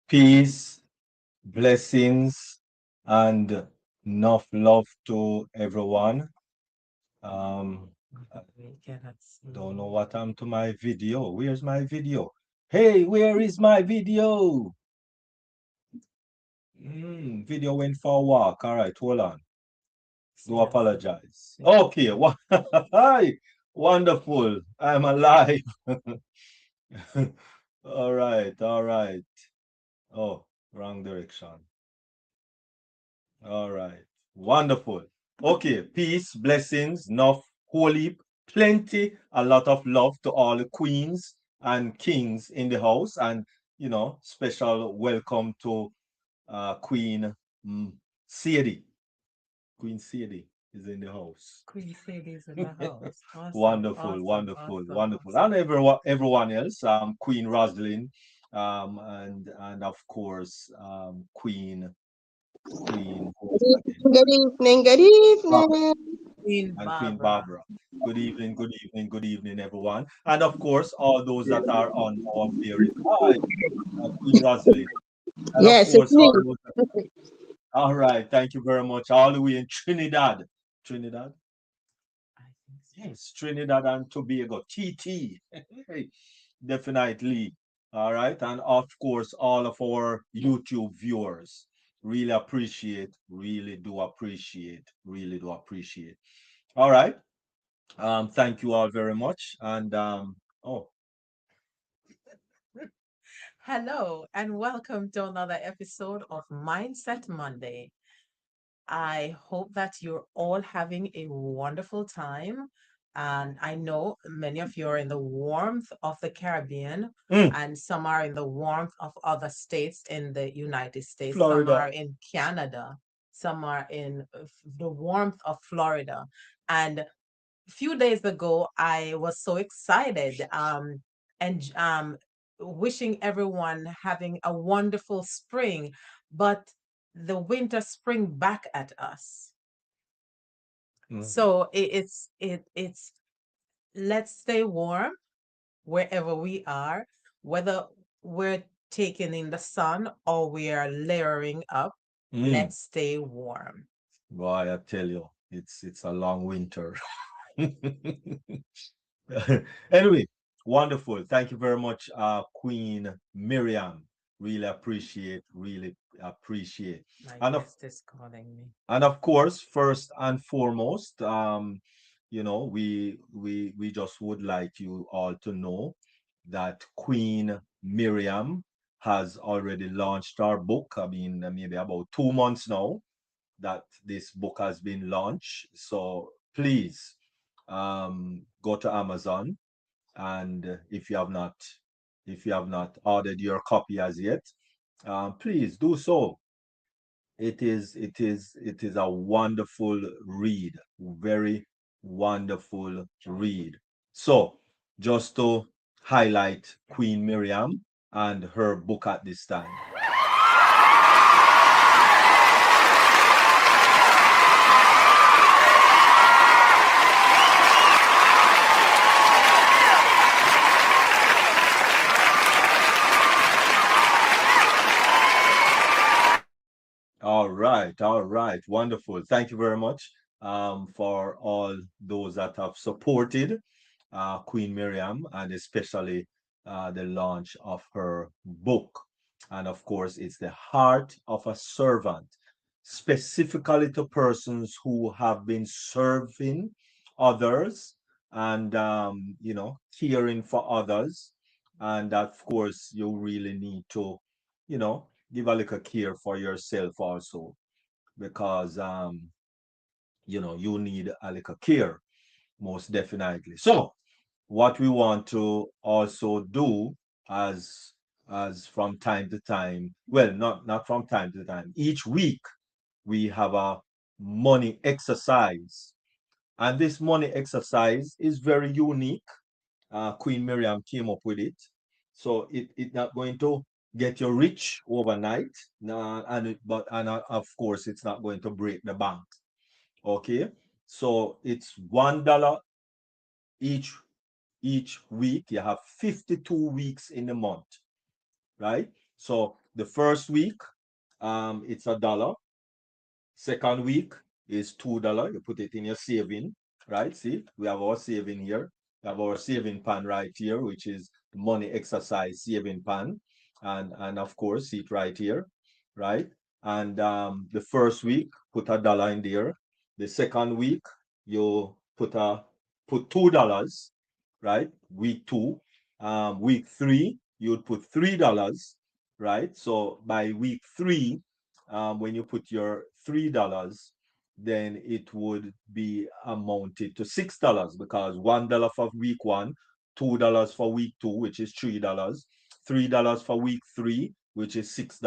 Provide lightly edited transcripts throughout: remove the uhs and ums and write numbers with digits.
Peace, blessings, and enough love to everyone. Um, I We cannot don't know see. what happened to my video. Where's my video? Hey, where is my video? Video went for a walk. All right, hold on. Do Still apologize. see. Okay, hi, wonderful. I'm alive. All right, all right. Oh, wrong direction. All right. Wonderful. Okay. Peace, blessings, enough, holy, plenty, a lot of love to all the queens and kings in the house. And, special welcome to Queen mm, Sadie. Queen Sadie is in the house. Queen Sadie's in the house. Awesome, Wonderful, awesome, wonderful, awesome, wonderful. And awesome. everyone else, Queen Roslyn, and of course, Queen, who is it again? Good evening, good Barbara. evening. Queen And Queen Barbara. Barbara. Good evening, good evening, good evening, everyone. And of course, all those that are on our very hi, Queen Rosalind. And of Yes, it's course, me. all those. All right, thank you very much. All the way in Trinidad. Trinidad? I think so. Yes, Trinidad and Tobago. TT. Definitely. All right. And of course, all of our YouTube viewers. Really appreciate, really do appreciate, really do appreciate. All right. Thank you all very much. And oh, Hello, and welcome to another episode of Mindset Monday. I hope that you're all having a wonderful time. And I know many of you are in the warmth of the Caribbean, mm, and some are in the warmth of other states in the United States. Some Florida. are in Canada. Some are in the warmth of Florida. And a few days ago, I was so excited and wishing everyone having a wonderful spring. But the winter spring back at us. Mhm. So it's let's stay warm wherever we are, whether we're taking in the sun or we are layering up. Mm. Let's stay warm. Boy, I tell you, it's a long winter. Anyway, wonderful. Thank you very much, Queen Miriam. Really appreciate. My And of guest is calling me. and of course, first and foremost, we just would like you all to know that Queen Miriam has already launched our book. I mean, maybe about 2 months now that this book has been launched. So please go to Amazon, and if you have not ordered your copy as yet, please do so. It is a wonderful read, very wonderful read. So just to highlight Queen Miriam and her book at this time. All right, wonderful. Thank you very much for all those that have supported Queen Miriam, and especially the launch of her book. And of course, it's the heart of a servant, specifically to persons who have been serving others and, caring for others. And of course, you really need to, give a little care for yourself also, because, you need a little care, most definitely. So, what we want to also do as from time to time, well, not from time to time, each week we have a money exercise, and this money exercise is very unique. Queen Miriam came up with it, so it not going to get you rich overnight, and of course it's not going to break the bank. Okay, so it's $1 each week. You have 52 weeks in the month, right? So The first week, it's $1. Second week is $2. You put it in your saving, right? See, we have our saving here. We have our saving pan right here, which is the money exercise saving pan. And of course, see it right here, right? And the first week, put $1 in there. The second week, you put $2, right? Week two. Week three, you would put $3, right? So by week three, when you put your $3, then it would be amounted to $6 because $1 for week one, $2 for week two, which is $3 for week three, which is $6,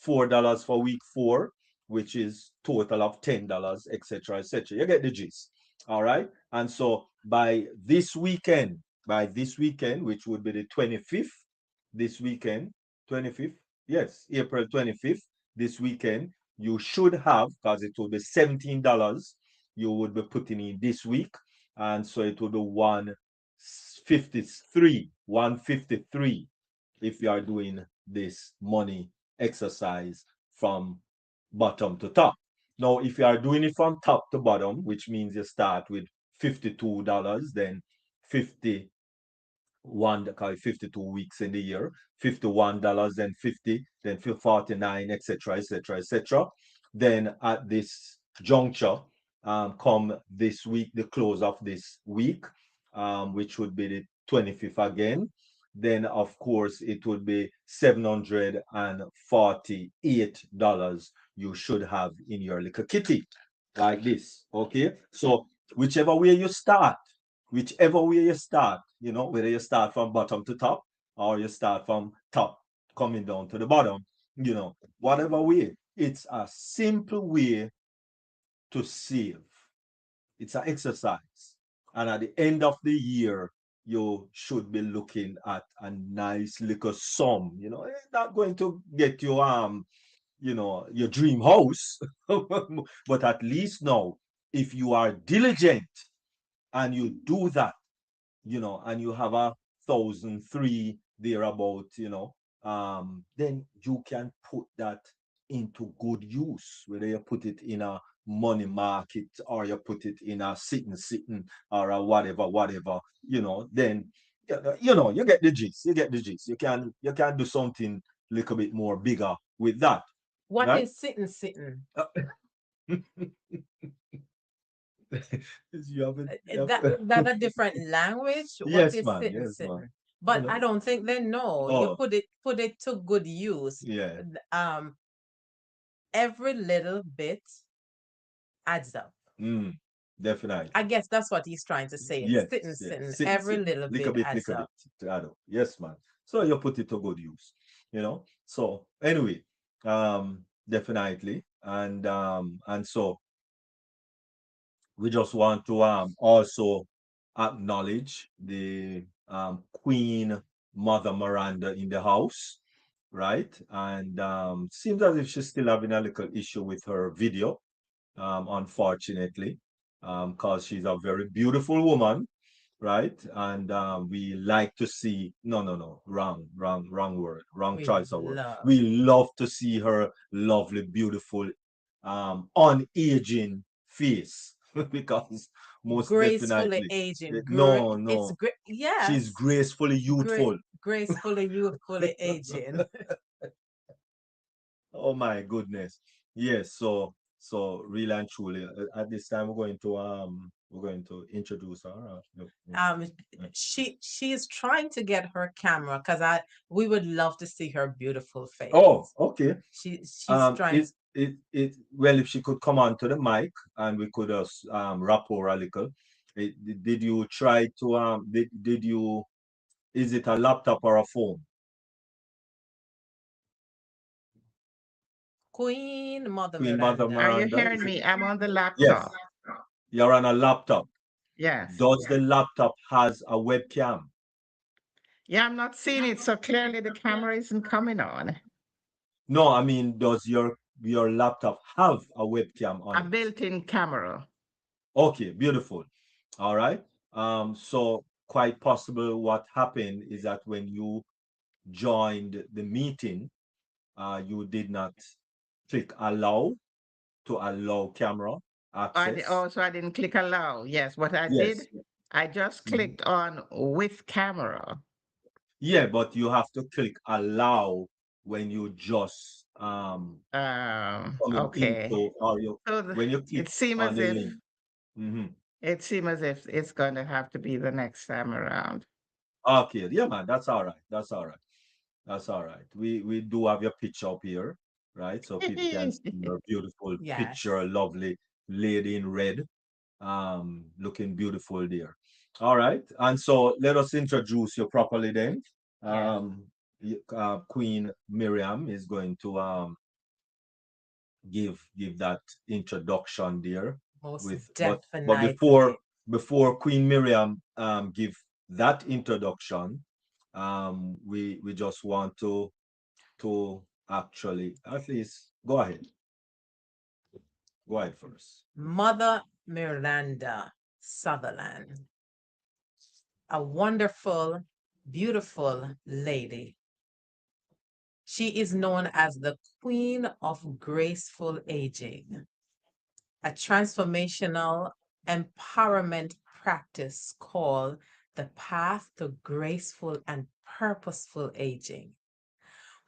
$4 for week four, which is total of $10, etc., etc. You get the gist. All right. And so by this weekend, which would be the 25th, this weekend, 25th, yes, April 25th, this weekend, you should have, because it will be $17 you would be putting in this week. And so it will be 153 if you are doing this money exercise from bottom to top. Now, if you are doing it from top to bottom, which means you start with $52, then 51, because 52 weeks in the year, $51, then 50, then 49, etc., etc., etc. Then at this juncture, come this week, the close of this week, which would be the 25th again, then of course it would be $748 you should have in your little kitty, like this. Okay, so whichever way you start, whether you start from bottom to top or you start from top coming down to the bottom, whatever way, it's a simple way to save. It's an exercise. And at the end of the year, you should be looking at a nice little sum. It's not going to get you your dream house, but at least now, if you are diligent and you do that, and you have 1,003 thereabout, then you can put that into good use, whether you put it in a money market or you put it in a sitting or a whatever, then you get the gist. You get the gist. You can do something a little bit more bigger with that, What right? is sitting? You haven't, That a different language? What yes, is man. Yes, man. sitting? But I don't think they know. You Oh, put it to good use. yeah. Um, every little bit adds up. Mm, I definitely. guess that's what he's trying to say. Yes, yes. Sitting. Sit. Every little bit adds Little bit up. to add up. Yes, man. So you put it to good use. So anyway, definitely. And so we just want to also acknowledge the Queen Mother Miranda in the house, right? And seems as if she's still having a little issue with her video, unfortunately, because she's a very beautiful woman, right? And we like to see, no, no, no, wrong word, wrong We choice of word. love We love to see her lovely, beautiful, unaging face because most gracefully definitely, aging. no, It's no, great. she's Yes, gracefully great, youthful. gracefully, youthfully aging. Oh my goodness. Yes, so really and truly, at this time we're going to introduce her. Um, she is trying to get her camera because we would love to see her beautiful Oh, face. okay. She's trying. Well, if she could come on to the mic and we could just rap over a little. Did you try to did you is it a laptop or a phone? Queen Mother Queen Mother Are Miranda. you Miranda, hearing is it? me? I'm on the Yes, laptop. you're on a laptop. Yes. Does the laptop has a webcam? Yeah, I'm not seeing it, so clearly the camera isn't coming on. No, I mean, does your laptop have a webcam on A it? built-in camera. Okay, beautiful. All right. So quite possible what happened is that when you joined the meeting, you did not click allow to allow camera access. So I didn't click allow. Yes, what I Yes. did, I just Mhm. clicked on with camera. Yeah, but you have to click allow when you just coming Okay. into, or you So when you click it seems on as the if link. Mhm. it's going to have to be the next time around. Okay, yeah, man, that's all right. That's all right. That's all right. We do have your picture up here, right? So people can see your beautiful picture, Yes. lovely lady in red, looking beautiful there. All right, and so let us introduce you properly then. Yes. Queen Miriam is going to give that introduction there Most with, but definitely. before Queen Miriam give that introduction, we just want to actually at least go ahead first. Mother Miranda Sutherland, a wonderful, beautiful lady. She is known as the Queen of Graceful Aging, a transformational empowerment practice called the Path to Graceful and Purposeful Aging.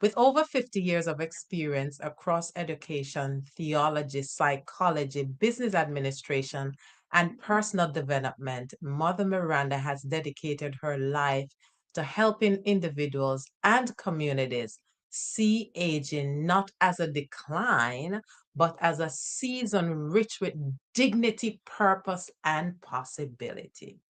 With over 50 years of experience across education, theology, psychology, business administration, and personal development, Mother Miranda has dedicated her life to helping individuals and communities see aging not as a decline, but as a season rich with dignity, purpose, and possibility.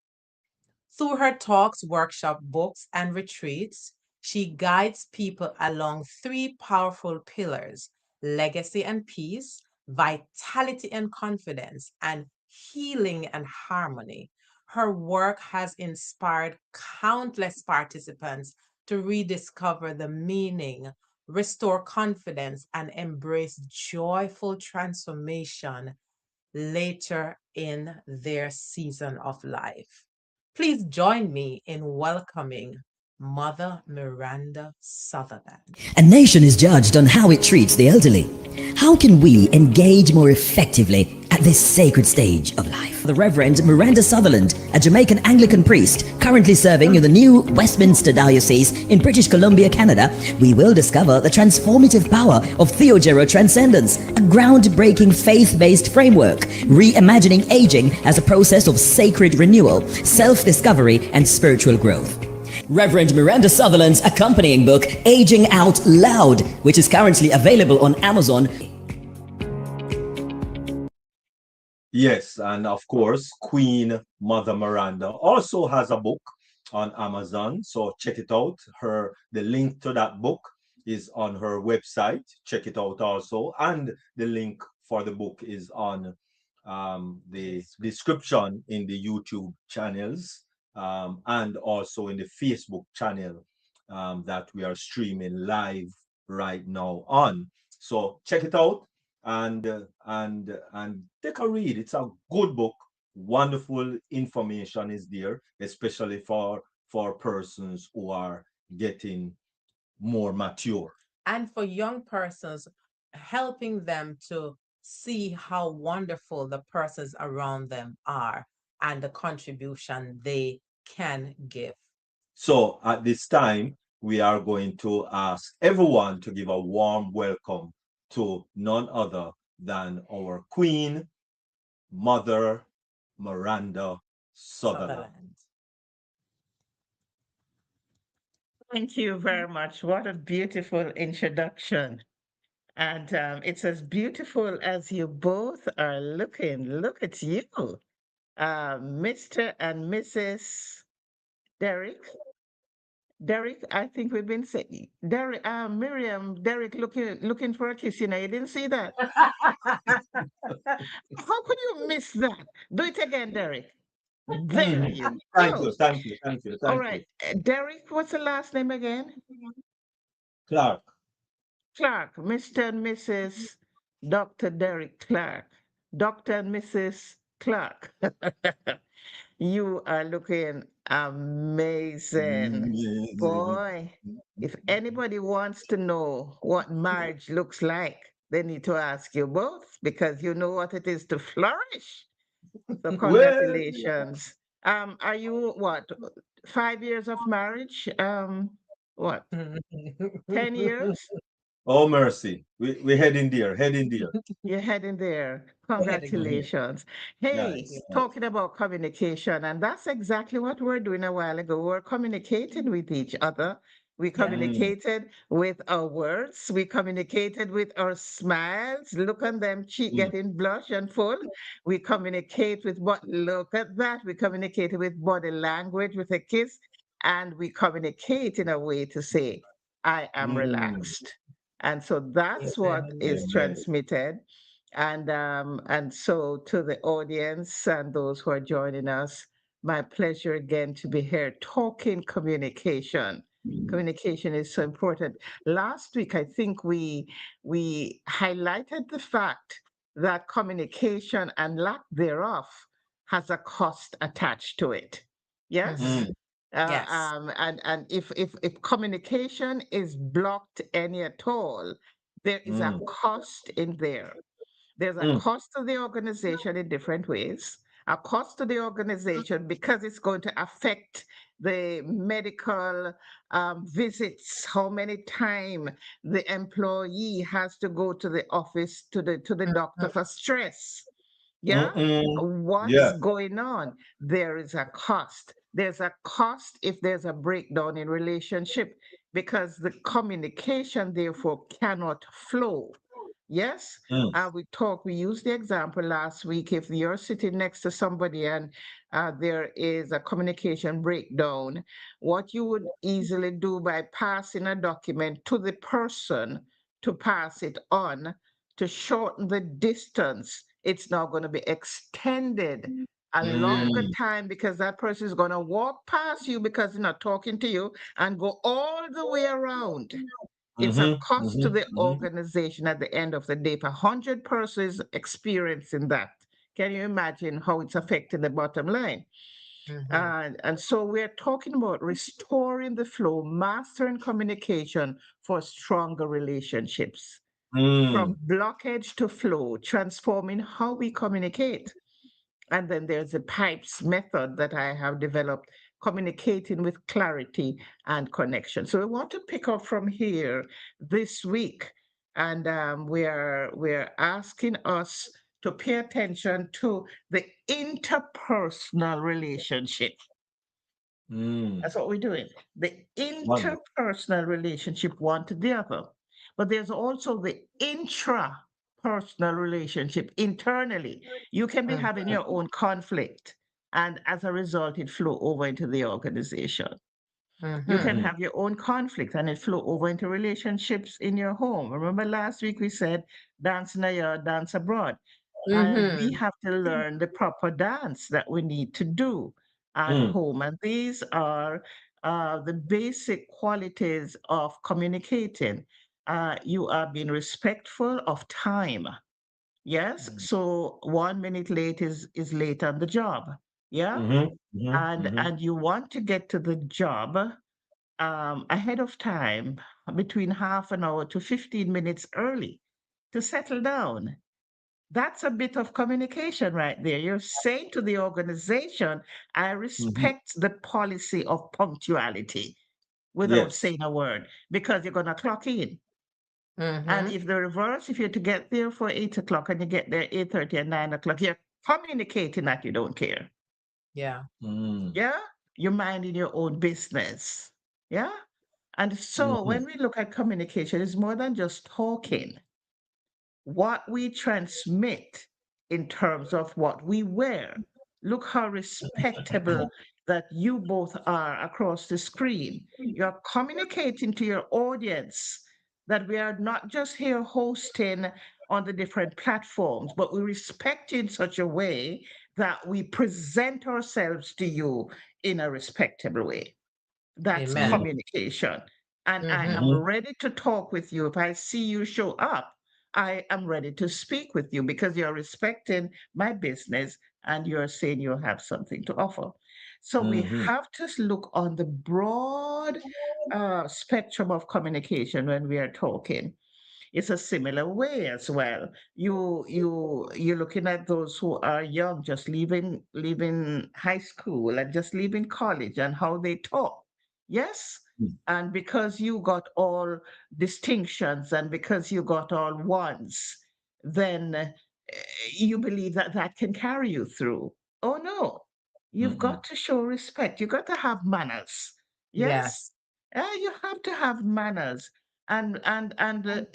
Through her talks, workshop, books, and retreats, she guides people along three powerful pillars: legacy and peace, vitality and confidence, and healing and harmony. Her work has inspired countless participants to rediscover the meaning, restore confidence, and embrace joyful transformation later in their season of life. Please join me in welcoming Mother Miranda Sutherland. A nation is judged on how it treats the elderly. How can we engage more effectively at this sacred stage of life? The Reverend Miranda Sutherland, a Jamaican Anglican priest currently serving in the new Westminster Diocese in British Columbia, Canada, we will discover the transformative power of Theogero Transcendence, a groundbreaking faith-based framework, reimagining aging as a process of sacred renewal, self-discovery, and spiritual growth. Reverend Miranda Sutherland's accompanying book, Aging Out Loud, which is currently available on Amazon. Yes, and of course, Queen Mother Miranda also has a book on Amazon, so check it out. The link to that book is on her website. Check it out also, and the link for the book is on the description in the YouTube channels, and also in the Facebook channel that we are streaming live right now on. So check it out and take a read. It's a good book. Wonderful information is there, especially for persons who are getting more mature. And for young persons, helping them to see how wonderful the persons around them are and the contribution they can give. So at this time, we are going to ask everyone to give a warm welcome to none other than our Queen, Mother Miranda Sutherland. Sutherland. Thank you very much. What a beautiful introduction. And it's as beautiful as you both are looking. Look at you, Mr. and Mrs. Derek. Derek, I think we've been saying Derek, Miriam, Derek looking for a kiss. You didn't see that. How could you miss that? Do it again, Derek. There you Thank you, go. thank you, thank you, All thank you. right, Derek, what's the last name again? Clark. Clark, Mr. and Mrs. Dr. Derek Clark. Dr. and Mrs. Clark. You are looking Amazing. Amazing. Boy, if anybody wants to know what marriage looks like, they need to ask you both because you know what it is to flourish. So Well, congratulations. Are you what, 5 years of marriage? What, 10 years? oh mercy. We're heading there, heading there. You're heading there. Heading there. Mhm. Congratulations. Hey, Nice, nice. talking about communication, and that's exactly what we're doing a while ago. We're communicating with each other. We Yeah. Mm, communicated with our words. We communicated with our smiles. Look on them cheek mm, getting blush and full. We communicate with what, look at that. We communicated with body language, with a kiss, and we communicate in a way to say, I am mm. relaxed. And so that's Amen. what is Amen. Amen. transmitted. And so to the audience and those who are joining us, my pleasure again to be here talking communication. Communication is so important. Last week, I think we highlighted the fact that communication and lack thereof has a cost attached to it. Yes. Mhm. Mm, Yes. And if communication is blocked any at all, there is a mm, cost in there. There's a mm, cost to the organization in different ways. A cost to the organization because it's going to affect the medical visits, how many time the employee has to go to the office to the doctor Mhm. for stress. mm, Yeah, mm. what's Yeah. going on? There is a cost. There's a cost if there's a breakdown in relationship because the communication therefore cannot flow. Yes, Mm, we used the example last week. If you're sitting next to somebody and there is a communication breakdown, what you would easily do by passing a document to the person to pass it on to shorten the distance, it's now going to be extended a longer mm, time because that person is going to walk past you because they're not talking to you and go all the way around. It's a mhm, cost to mhm, the mhm, organization at the end of the day. If 100 persons experiencing that, can you imagine how it's affecting the bottom line? Mhm. And so we're talking about restoring the flow, mastering communication for stronger relationships, from mm, blockage to flow, transforming how we communicate. And then there's the pipes method that I have developed, communicating with clarity and connection. So we want to pick up from here this week. And we're asking us to pay attention to the interpersonal relationship. mm. That's what we're doing. The Wonderful. interpersonal relationship, one to the other. But there's also the intrapersonal relationship internally. You can be having Mhm. your own conflict, and as a result, it flow over into the organization. You can Mhm. Mm, have your own conflict and it flow over into relationships in your home. Remember last week we said dance in a yard, dance abroad. And we Mhm. have to learn the proper dance that we need to do at mm, home. And these are the basic qualities of communicating. You are being respectful of time. Yes. mm, So 1 minute late is late on the job. Yeah. mhm, mhm, mhm. And you want to get to the job ahead of time, between half an hour to 15 minutes early to settle down. That's a bit of communication right there. You're saying to the organization, I Mhm. respect the policy of punctuality without Yes. saying a word because you're going to clock in. And Mhm. if the reverse, if you're to get there for 8 o'clock and you get there 8:30 and 9 o'clock, you're communicating that you don't care. Yeah. Mm, Yeah. You're minding your own business. Yeah. And so mhm, when we look at communication, it's more than just talking. What we transmit in terms of what we wear. Look how respectable that you both are across the screen. You're communicating to your audience that we are not just here hosting on the different platforms, but we respect you in such a way that we present ourselves to you in a respectable way. That's Amen. mm, communication. And I am Mhm. mhm, ready to talk with you if I see you show up. I am ready to speak with you because you're respecting my business and you're saying you have something to offer. So we Mm-hmm. have to look on the broad spectrum of communication when we are talking. It's a similar way as well. You're looking at those who are young, just leaving high school and just leaving college and how they talk. Yes. And because you got all distinctions and because you got all ones, then you believe that that can carry you through. Oh no, you've Mm-hmm. got to show respect. You got to have manners. Yes, Yes. you have to have manners. And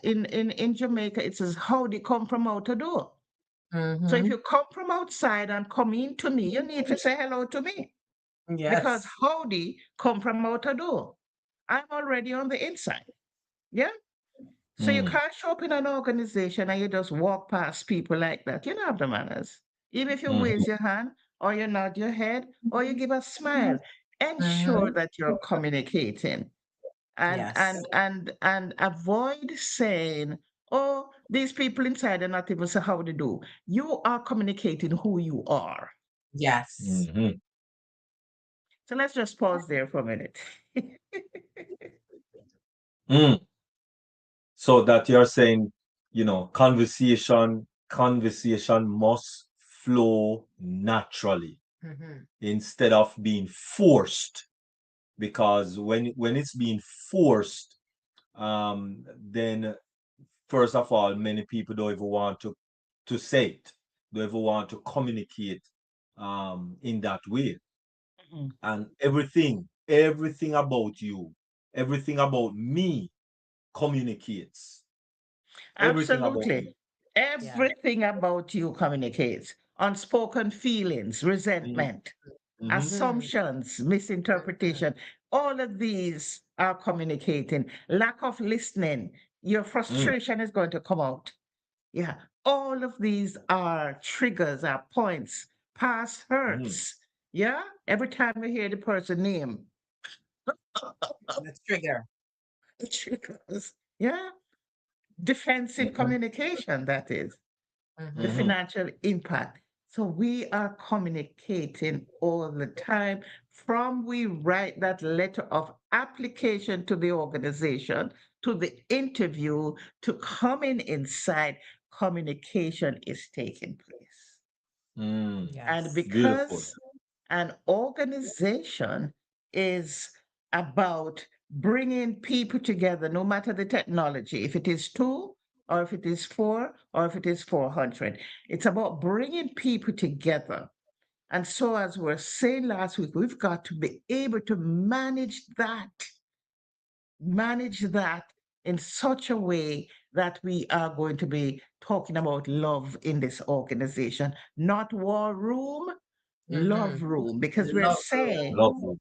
in Jamaica, it says howdy come from out the door. So if Mm-hmm. you come from outside and come in to me, you need to say hello to me because Yes. howdy come from out the door. I'm already on the inside. Yeah. So you Mm-hmm. can't show up in an organization and you just walk past people like that. You don't have the manners. Even if you Mm-hmm. raise your hand or you nod your head or you give a smile, ensure Mm-hmm. that you're communicating Yes. and avoid saying, oh, these people inside are not even so how they do. You are communicating who you are. Yes. Mm-hmm. So let's just pause there for a minute. Mm. So that you're saying, conversation must flow naturally Mm-hmm. instead of being forced. Because when it's being forced, then first of all, many people don't even want to say it, don't even want to communicate in that way. Mhm. And everything about you, everything about me communicates. Everything about Absolutely. me. Yeah. Everything about you communicates. Unspoken feelings, Mm, resentment, mhm, Mm-hmm. assumptions, Mm-hmm. misinterpretation. All of these are communicating. Lack of listening, your mm, frustration is going to come out. Yeah. All of these are triggers, are points, past mhm, hurts. Yeah. Every time you hear the person name, The trigger. triggers. Yeah. Defensive mhm, communication, that is. The Mm-hmm. mhm, financial impact. So we are communicating all the time from we write that letter of application to the organization, to the interview, to coming inside, communication is taking place. mm. And Yes. Beautiful. because an organization is about bringing people together, no matter the technology, if it is two, or if it is four, or if it is 400. It's about bringing people together. And so, as we were saying last week, we've got to be able to manage that in such a way that we are going to be talking about love in this organization, not war room, Mm-hmm. love room, because we're Love room. saying Lovely.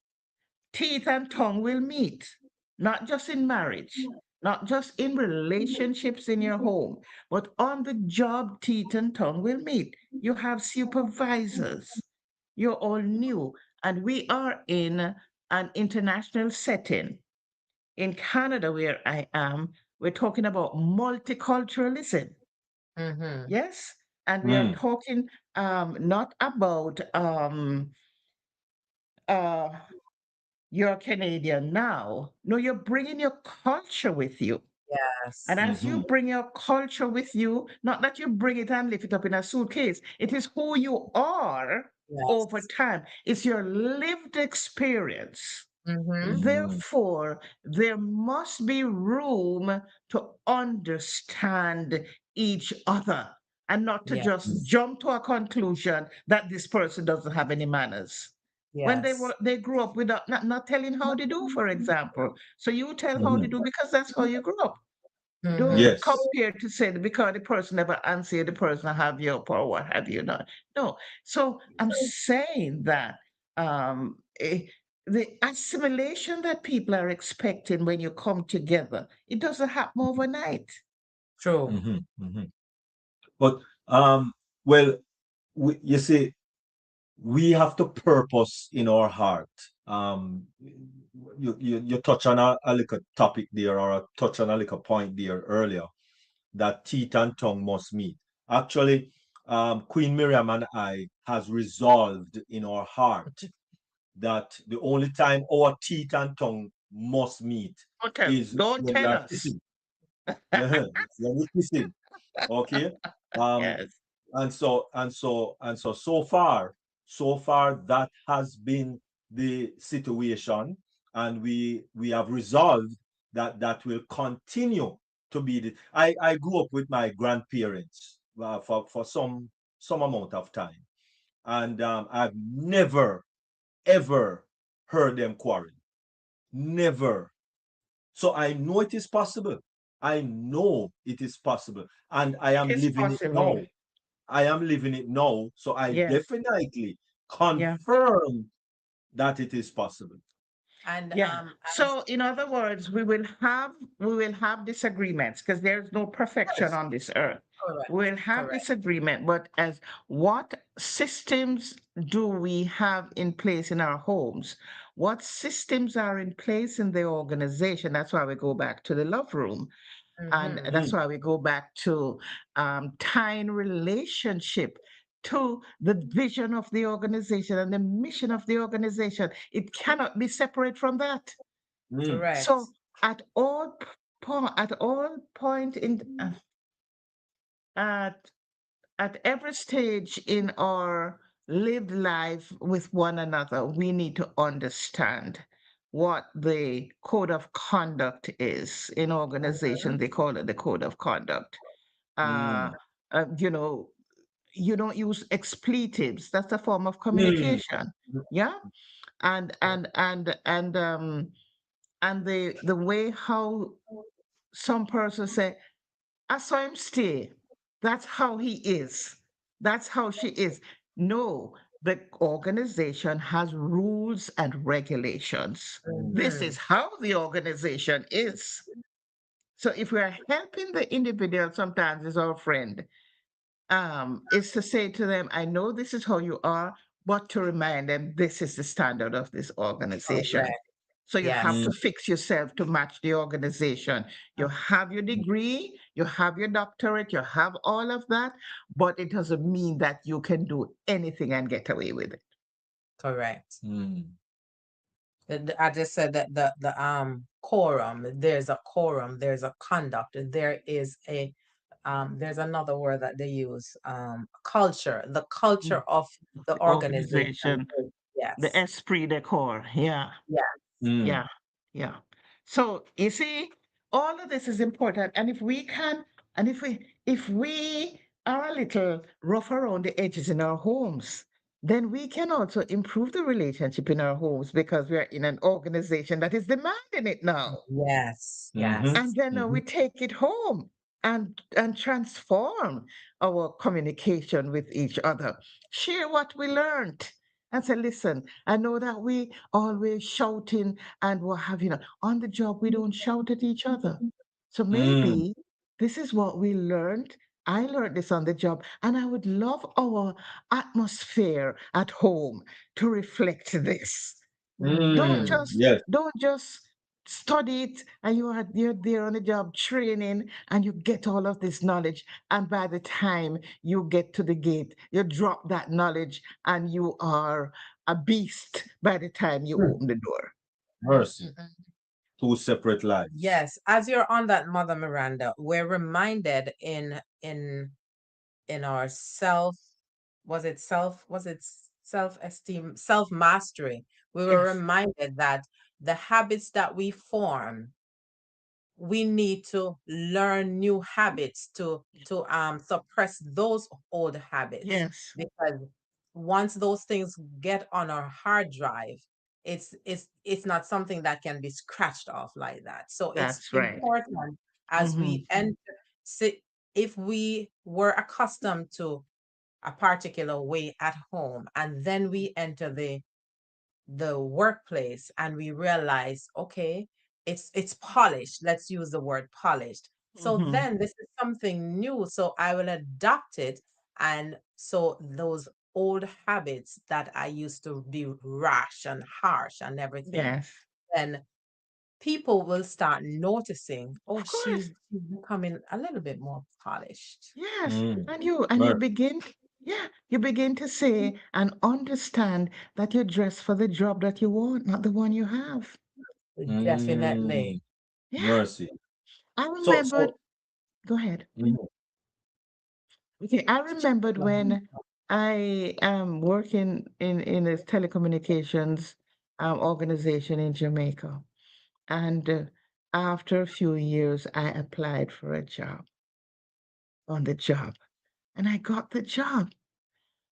teeth and tongue will meet, not just in marriage, not just in relationships in your home, but on the job, teeth and tongue will meet. You have supervisors. You're all new. And we are in an international setting. In Canada, where I am, we're talking about multiculturalism. Mm-hmm. Yes? And we are Mm, talking not about uh, you're Canadian now. No, you're bringing your culture with you. And Yes. as you mhm, bring your culture with you, not that you bring it and lift it up in a suitcase, it is who you are over Yes. time. It's your lived experience. Mm-hmm. mm, Therefore, there must be room to understand each other and not to just Yes. jump to a conclusion that this person doesn't have any manners. When Yes. they grew up without not telling how they do, for example. So you tell how they mhm. do because that's how you grew up. Don't Mm-hmm. Yes. compare to say that because the person never answer the person have your power, what have you not. No. So I'm saying that the assimilation that people are expecting when you come together, it doesn't happen overnight. True. Mhm, mhm. But well, you see, we have to purpose in our heart. You touch on a little topic there, or a touch on a little point there earlier, that teeth and tongue must meet. Actually, Queen Miriam and I has resolved in our heart that the only time our teeth and tongue must meet is Don't when we tell are us. kissing. When we're kissing. Okay. Um, Yes. so far that has been the situation, and we have resolved that that will continue to be the. I grew up with my grandparents for some amount of time, and I've never ever heard them quarrel. Never. So I know it is possible. I know it is possible. And I It am is living it possible. now. I am living it now. So I Yes. definitely Yeah. confirm that it is possible. And Yeah. as So in other words, we will have disagreements because there's no perfection Yes. on this earth. correct, We'll have correct. disagreement, but as what systems do we have in place in our homes? What systems are in place in the organization? That's why we go back to the love room. And Mm-hmm. that's Mm, why we go back to tying relationship to the vision of the organization and the mission of the organization. It cannot be separate from that. mm, So Correct. at all point in at at every stage in our lived life with one another, we need to understand what the code of conduct is. In organization, they call it the code of conduct. Uh, mm, you know, you don't use expletives. That's a form of mm, communication. Yeah. And the way how some persons say, I saw him stay. That's how he is. That's how she is. No, the organization has rules and regulations. This Mm-hmm. is how the organization is. So if we are helping the individual, sometimes is our friend, is to say to them, I know this is how you are, but to remind them this is the standard of this organization. Correct. So you have Yes. to mm, fix yourself to match the organization. You have your degree, you have your doctorate, you have all of that, but it doesn't mean that you can do anything and get away with it. Correct. mm, I just said that the quorum, there's a quorum, there's a conduct, there is a there's another word that they use, culture, the culture of the The organization. organization, the Yes. esprit de corps. Yeah. Yeah. mm, Yeah, yeah. So you see, all of this is important. And if we are a little rough around the edges in our homes, then we can also improve the relationship in our homes because we are in an organization that is demanding it now. Yes. mhm, And Yes. then we mhm, take it home and transform our communication with each other. Share what we learned and say, listen, I know that we always shouting and what have you. On the job, we don't shout at each other. So mm, maybe this is what we learned. I learned this on the job, and I would love our atmosphere at home to reflect this. Don't Mm-hmm. just yes. don't just study it and you're there on the job training and you get all of this knowledge, and by the time you get to the gate you drop that knowledge and you are a beast by the time you Mm, open the door. mercy. Mm-mm. Two separate lives. Yes. As you're on that, Mother Miranda, we're reminded in our was it self-esteem, self-mastery. We were Yes, reminded that the habits that we form, we need to learn new habits to suppress those old habits, yes, because once those things get on our hard drive, it's not something that can be scratched off like that. So it's that's right. important as Hmm. we enter, si- if we were accustomed to a particular way at home and then we enter the workplace and we realize, okay, it's polished, let's use the word polished, so Hmm. then this is something new, so I will adopt it. And so those old habits that I used to be rash and harsh and everything, Yes. then people will start noticing, oh, Of course. she's becoming a little bit more polished. Yes. Mm. And you Mer- begin, yeah, you begin to say and understand that you dress for the job that you want, not the one you have. Definitely. mm. Yeah. Mercy. I So, remembered, so, go ahead. mhm. Okay, I remembered when I am working in a telecommunications organization in Jamaica. And after a few years, I applied for a job on the job and I got the job.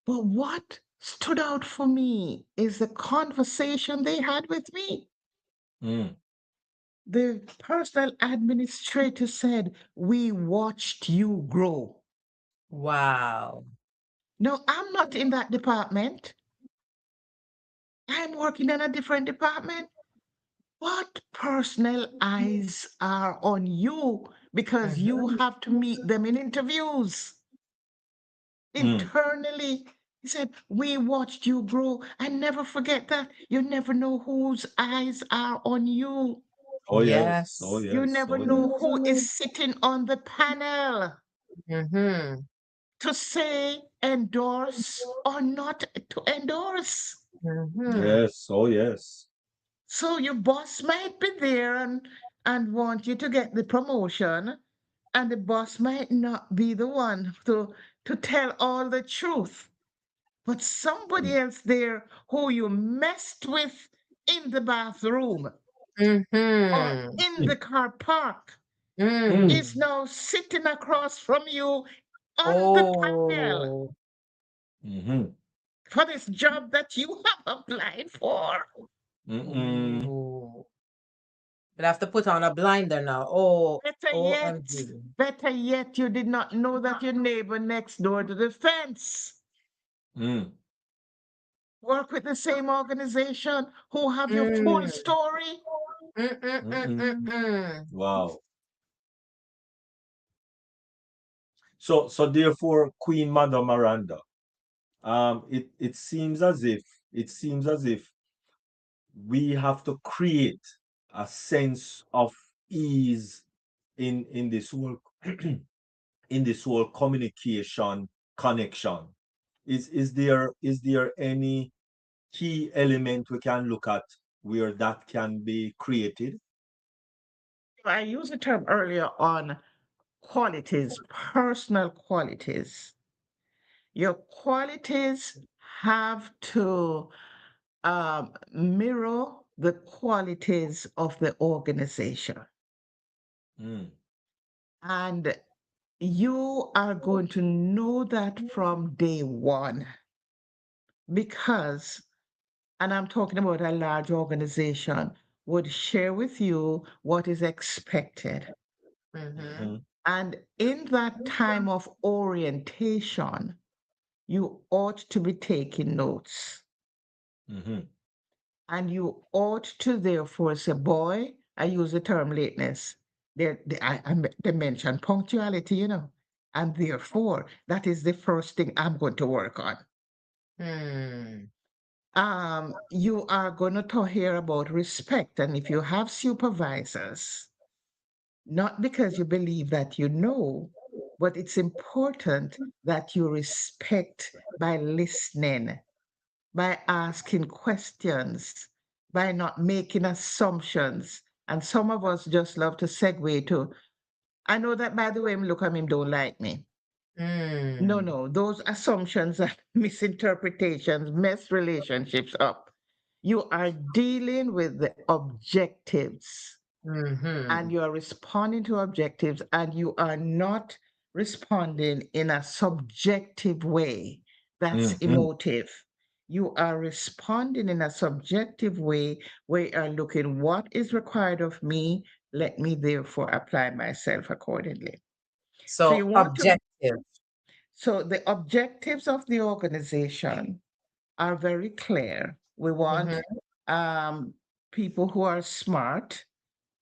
But what stood out for me is the conversation they had with me. Mm. The personal administrator said, "We watched you grow." Wow. No, I'm not in that department. I'm working in a different department. What personal eyes are on you because you Mhm. have to meet them in interviews? Mm. Internally, he said, "We watched you grow. And never forget that. You never know whose eyes are on you. Oh yes. Oh Yes. You yes. never Oh know yes. who is sitting on the panel Mm-hmm. to say endorse or not to endorse." Mm-hmm. Yes. Oh yes. So your boss might be there and want you to get the promotion, and the boss might not be the one to tell all the truth. But somebody Mm. else there who you messed with in the bathroom or Mm-hmm. in the car park Mm. is now sitting across from you on the panel Oh. Mm-hmm. for this job that you have applied for. Mm-mm. Ooh. We'll have to put on a blinder now. Oh, Better yet, OMG. better yet, you did not know that your neighbor next door to the fence Mm. work with the same organization who have your full Mm. story. Mm-mm. Mm-mm-mm-mm-mm. Wow. So therefore, Queen Mother Miranda, it seems as if we have to create a sense of ease in this whole in this whole communication connection. Is there any key element we can look at where that can be created? I used the term earlier on qualities, personal qualities. Your qualities have to mirror the qualities of the organization. Mm, And you are going to know that from day one because, and I'm talking about a large organization, would share with you what is expected. Mm-hmm. mm-hmm, And in that time of orientation, you ought to be taking notes. mm-hmm, And you ought to therefore say, boy, I use the term lateness. They mention punctuality, and therefore that is the first thing I'm going to work on. Mm. You are going to hear about respect. And if you have supervisors, not because you believe that you know, but it's important that you respect by listening, by asking questions, by not making assumptions. And some of us just love to segue to, I know that by the way, him look at him don't like me. No, Mm. no, those assumptions and misinterpretations mess relationships up. You are dealing with the objectives and Mm-hmm. you are responding to objectives and you are not responding in a subjective way that's mm-hmm, emotive. You are responding in a subjective way where you are looking what is required of me. Let me therefore apply myself accordingly. So you So want to, objective. so the objectives of the organization are very clear. We want Mm-hmm. um, people who are smart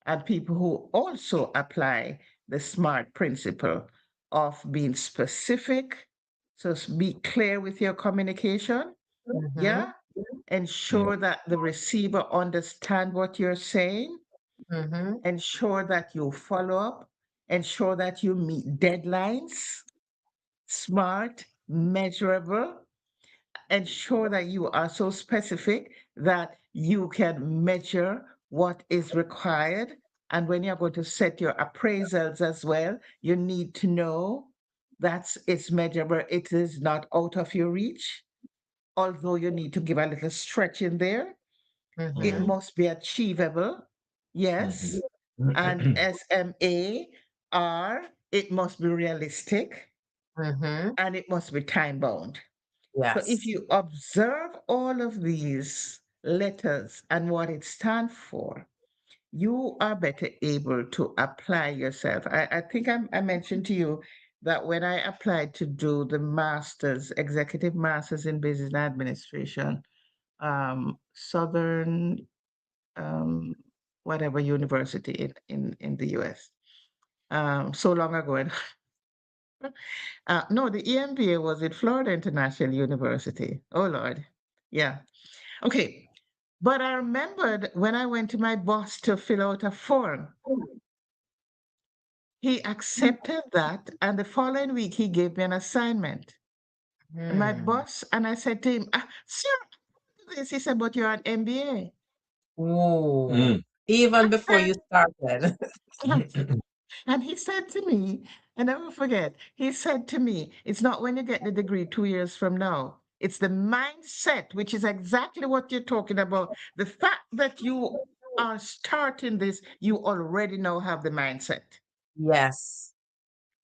and people who also apply the SMART principle of being specific. So be clear with your communication. Mm-hmm. Yeah. Ensure that the receiver understand what you're saying. Mm-hmm. ensure that you follow up, ensure that you meet deadlines, smart, measurable, ensure that you are so specific that you can measure what is required. And when you're going to set your appraisals as well, you need to know that it's measurable. It is not out of your reach, although you need to give a little stretch in there. It Mm-hmm. must be achievable. Yes. And SMAR, it must be realistic Mm-hmm. and it must be time bound. So if Yes. you observe all of these letters and what it stands for, you are better able to apply yourself. I think I mentioned to you that when I applied to do the master's, executive master's in business administration, Southern um, whatever university in the US, so long ago. And no, the EMBA was at Florida International University. Oh, Lord. Yeah. Okay. But I remembered when I went to my boss to fill out a form, he accepted that. And the following week, he gave me an assignment. And my Mm. boss, and I said to him, sir, this. He said, but you're an MBA. Ooh. Mm. Even I before you said, started. and he said to me, I never forget, he said to me, it's not when you get the degree 2 years from now. It's the mindset, which is exactly what you're talking about. The fact that you are starting this, you already now have the mindset. Yes.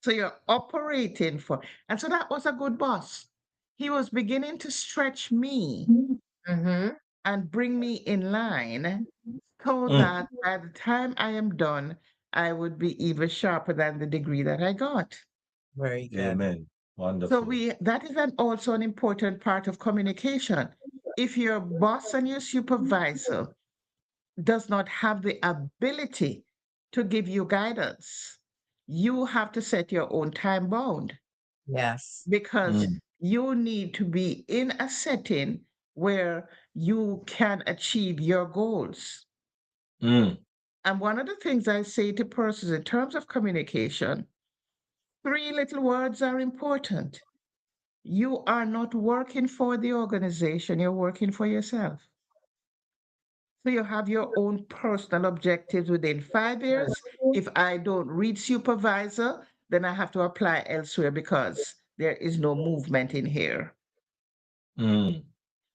So you're operating for, and so that was a good boss. He was beginning to stretch me Mm-hmm. and bring me in line so Mm. that by the time I am done, I would be even sharper than the degree that I got. Very good. Amen. So Wonderful. that is also an important part of communication. If your boss and your supervisor does not have the ability to give you guidance, you have to set your own time bound Yes. because Mm. you need to be in a setting where you can achieve your goals. Mm. And one of the things I say to persons in terms of communication, three little words are important. You are not working for the organization, you're working for yourself. So you have your own personal objectives within 5 years. If I don't reach supervisor, then I have to apply elsewhere because there is no movement in here. Mm.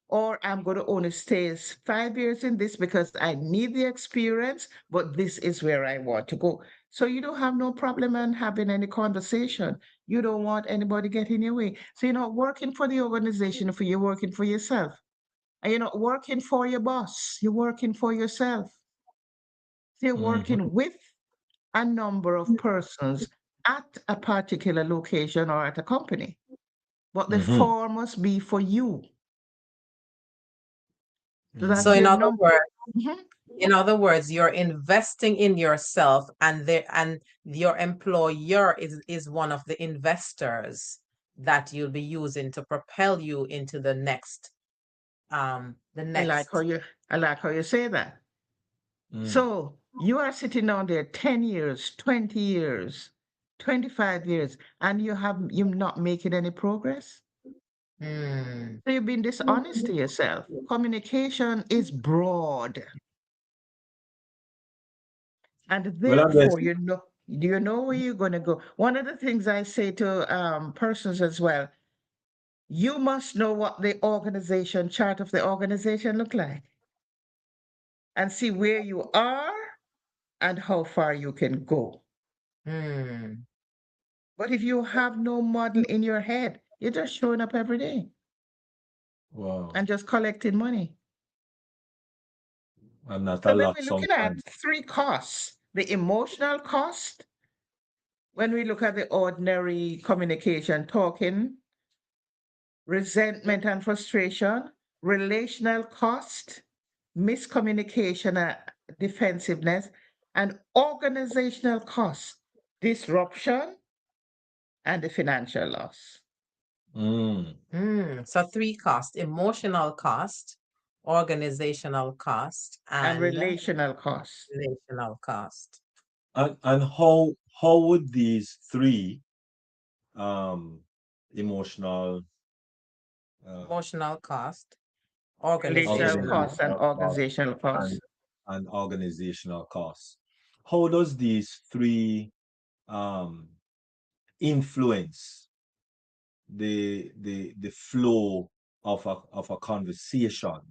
Or I'm going to only stay 5 years in this because I need the experience, but this is where I want to go. So you don't have no problem in having any conversation. You don't want anybody getting in your way. So you're not working for the organization, for you're working for yourself. And you're not working for your boss. You're working for yourself. So you're Mhm. working with a number of persons at a particular location or at a company. But the Mhm. four must be for you so So that Mhm. you're not. Mhm. in other words, you're investing in yourself, and your employer is one of the investors that you'll be using to propel you into the I like how next. you I like how you say that. Mm. So you are sitting down there 10 years, 20 years, 25 years, and you're not making any progress. Mm. So you've been dishonest to yourself. Communication is broad, and Well, I'm therefore just. do you know where you're going to go? One of the things I say to persons as well, you must know what the organization chart of the organization look like and see where you are and how far you can go. Mm. But if you have no model in your head, you're just showing up every day Wow. and just collecting money. And not So a when lot we're looking at sometimes. three costs, the emotional cost, when we look at the ordinary communication, talking, resentment and frustration, relational cost, miscommunication and defensiveness, and organizational cost, disruption, and the financial loss. Mm. So three cost: emotional cost, organizational cost, and and relational costs. relational cost. And how would these three um emotional Emotional cost, Relational organizational, costs and organizational costs organizational and costs. organizational costs, how does these three um influence the flow of a conversation?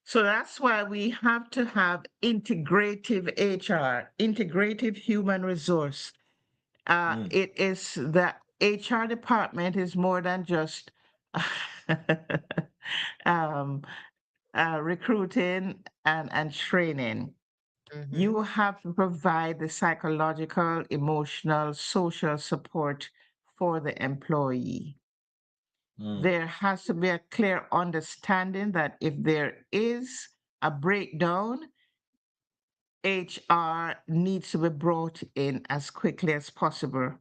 So that's why we have to have integrative HR, integrative human resource. Mm, It is the HR department is more than just um, recruiting and training. Mm-hmm. You have to provide the psychological, emotional, social support for the employee. mm, There has to be a clear understanding that if there is a breakdown, HR needs to be brought in as quickly as possible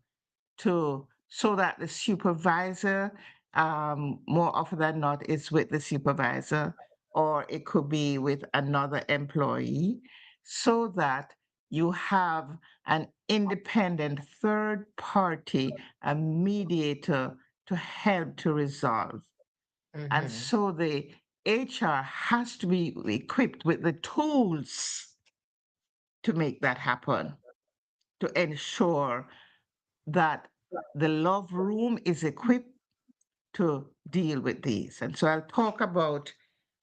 to so that the supervisor, more often than not, is with the supervisor, or it could be with another employee, so that you have an independent third party, a mediator to help to resolve. And Mm-hmm. so the HR has to be equipped with the tools to make that happen, to ensure that the love room is equipped to deal with these. And so I'll talk about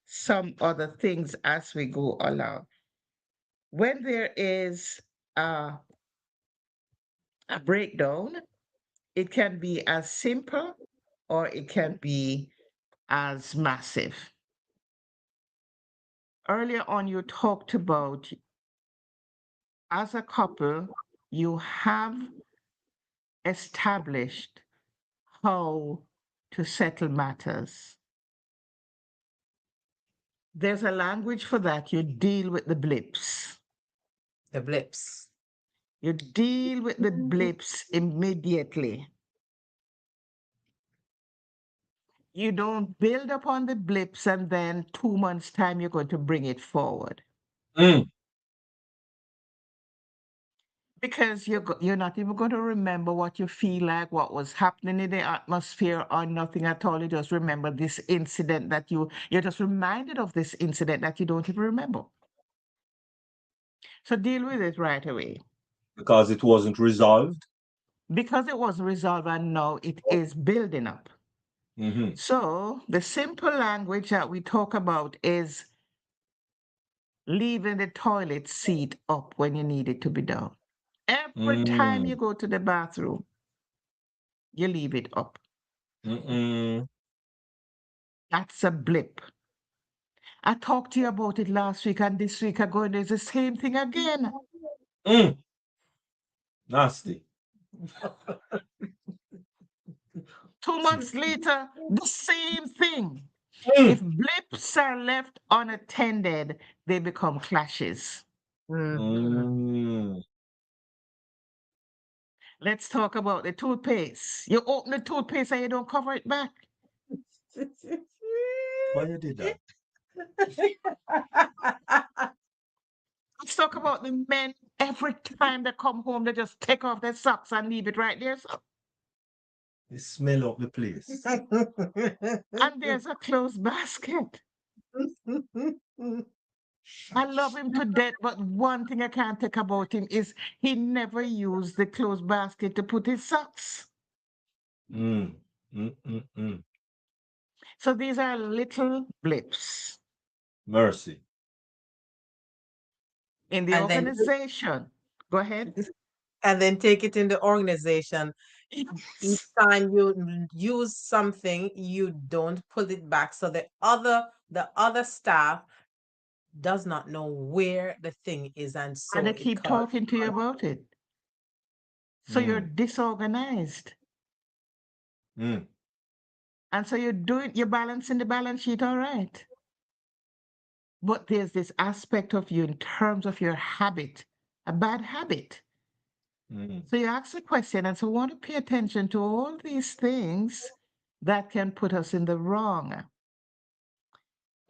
some other things as we go along. When there is a breakdown, it can be as simple or it can be as massive. Earlier on, you talked about as a couple, you have established how to settle matters. There's a language for that. You deal with the blips. The blips. You deal with the blips immediately. You don't build upon the blips and then 2 months' time you're going to bring it forward. mm. Because you're not even going to remember what you feel like, what was happening in the atmosphere, or nothing at all. You just remember this incident that you're just reminded of this incident that you don't even remember. So deal with it right away. Because it wasn't resolved. Because it wasn't resolved and now it is building up. Mm-hmm. So the simple language that we talk about is leaving the toilet seat up when you need it to be down. Every time you Mm, go to the bathroom, you leave it up. mm-mm, That's a blip. I talked to you about it last week and this week ago, and there's the same thing again. mm. Nasty. 2 months later, the same thing. If Mm, blips are left unattended, they become clashes. Mm-hmm. mm. Let's talk about the toothpaste. You open the toothpaste and you don't cover it back. Why you did that? Let's talk about the men. Every time they come home, they just take off their socks and leave it right there. So, You smell up the place. and there's a clothes basket. I love him to death, but one thing I can't take about him is he never used the clothes basket to put his socks. Mm, mm, mm, mm. So these are little blips Mercy. in the and then organization. Go ahead. and then take it in the organization. Each time you use something, you don't put it back. So the other staff does not know where the thing is, and And so they it keep causes talking to you about it. So you're Mm, disorganized. mm, And so you're balancing the balance sheet all right. But there's this aspect of you in terms of your habit, a bad habit. mm, So you ask the question, and so we want to pay attention to all these things that can put us in the wrong.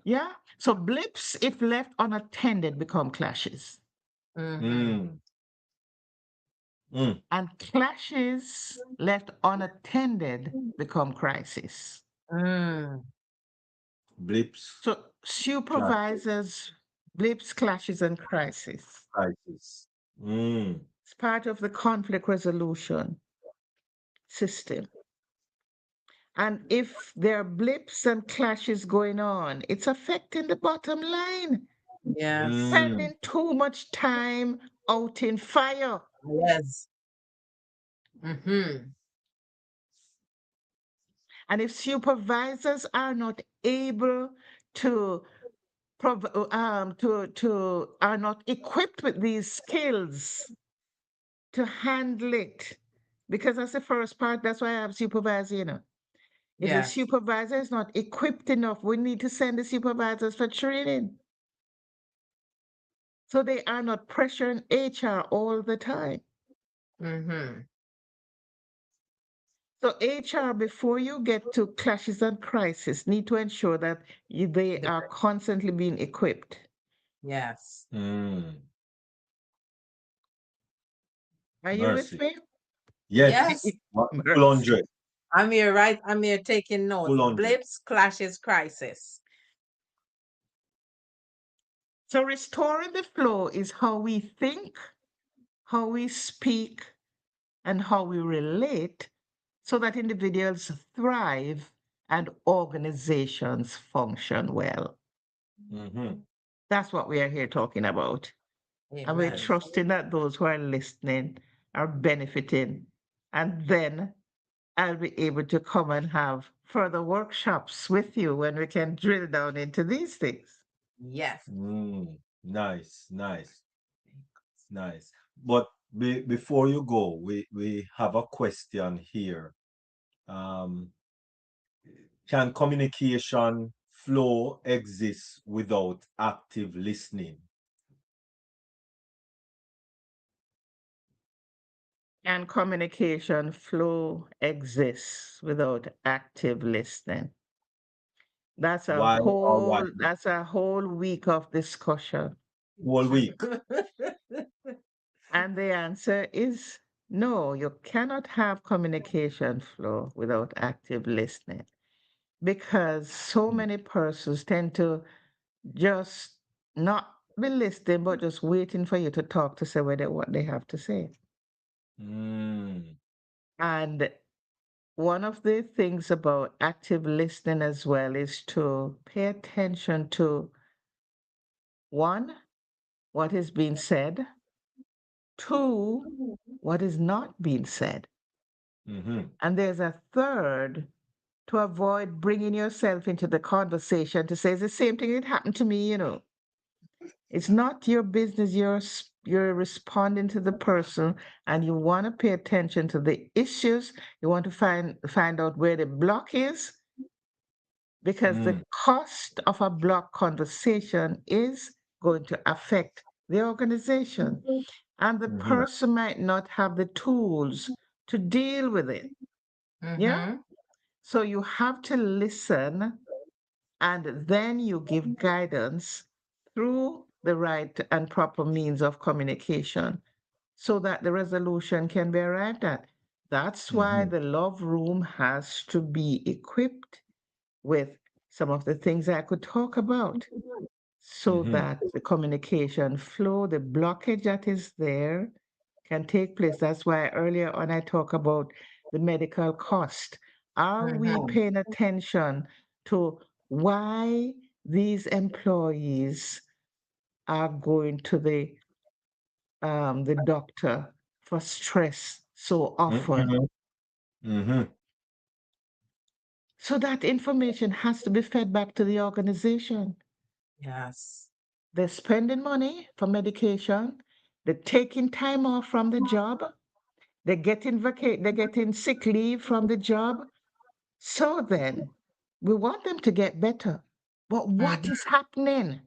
Yeah. So blips, if left unattended, become clashes. Mm. Mm. And clashes left unattended become crisis. Mm. Blips, So clashes, supervisors, blips, clashes, and crisis. crisis. Mm. It's part of the conflict resolution system. And if there are blips and clashes going on, it's affecting the bottom line. Yes. Mm. Spending too much time out in fire. Yes. Mm-hmm. And if supervisors are not able to are not equipped with these skills to handle it, because that's the first part. That's why I have supervisor. If the Yes. supervisor is not equipped enough, we need to send the supervisors for training so they are not pressuring HR all the time. Mm-hmm. So HR, before you get to clashes and crisis, need to ensure that they The, are constantly being equipped. yes. Mm. Are you with Mercy. me? Yes. Yes. Full Mercy. 100. I'm here, right? I'm here taking notes. Full 100. Blips, clashes, crisis. So restoring the flow is how we think, how we speak, and how we relate so that individuals thrive and organizations function well. Mm-hmm. That's what we are here talking about. And we're Amen. trusting that those who are listening are benefiting. And then I'll be able to come and have further workshops with you when we can drill down into these things. Yes. Mm. Nice, nice, nice. But before you go, we have a question here. Um, can communication flow exist without active listening? And communication flow exists without active listening. Why or why not? That's a whole week of discussion. Whole week. And the answer is no, you cannot have communication flow without active listening because so Mm. many persons tend to just not be listening, but just waiting for you to talk to say what they have to say. Mm. And one of the things about active listening as well is to pay attention to one, what is being said, two, what is not being said. Mm-hmm. And there's a third, to avoid bringing yourself into the conversation to say it's the same thing that happened to me. It's not your business. You're responding to the person, and you want to pay attention to the issues. You want to find out where the block is, because the Mm. cost of a block conversation is going to affect the organization, and the Mm-hmm. person might not have the tools to deal with it. Yeah. Mm-hmm. So you have to listen, and then you give guidance through the right and proper means of communication so that the resolution can be arrived at. That's why Mm-hmm. the love room has to be equipped with some of the things I could talk about so Mm-hmm. that the communication flow, the blockage that is there, can take place. That's why earlier on I talk about the medical cost. Are we Mm-hmm. paying attention to why these employees are going to the doctor for stress so often? Mm-hmm. Mm-hmm. So that information has to be fed back to the organization. Yes. They're spending money for medication. They're taking time off from the job. They're getting sick leave from the job. So then, we want them to get better. But what Mhm. is happening?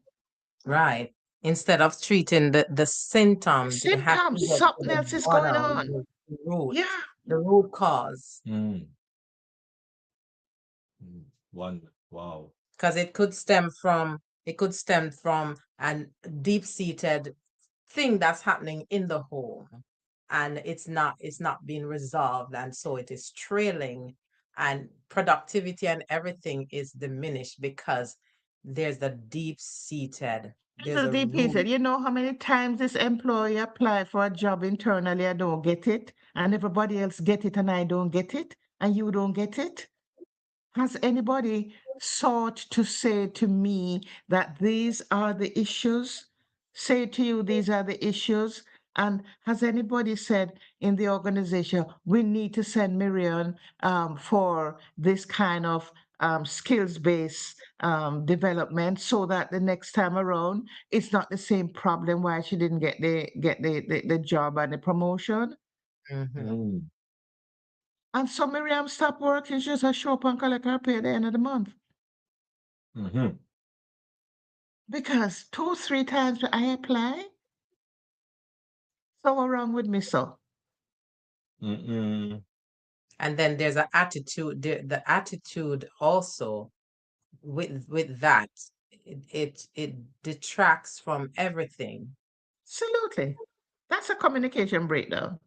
Right. Instead of treating the symptoms, they have to Symptoms, get to something the else is going bottom, on. Yeah. the root cause. Mm. Mm. One. Wow. because it could stem from a deep-seated thing that's happening in the home, and it's not being resolved, and so it is trailing, and productivity and everything is diminished because there's a deep-seated, It's there's a a deep he root. said, you know how many times this employee applied for a job internally, I don't get it, and everybody else get it and I don't get it, and you don't get it? Has anybody sought to say to me that these are the issues? Say to you, these are the issues. And has anybody said in the organization, we need to send Miriam for this kind of skills-based development so that the next time around, it's not the same problem why she didn't get the job and the promotion? Mhm. Mm. And so Miriam stopped working, she just show up and collect her pay at the end of the month. Mm-hmm. Because 2, 3 times I apply, so what wrong with me, so? Mm-mm. And then there's an attitude, the attitude also with that, it detracts from everything. Absolutely. That's a communication breakdown.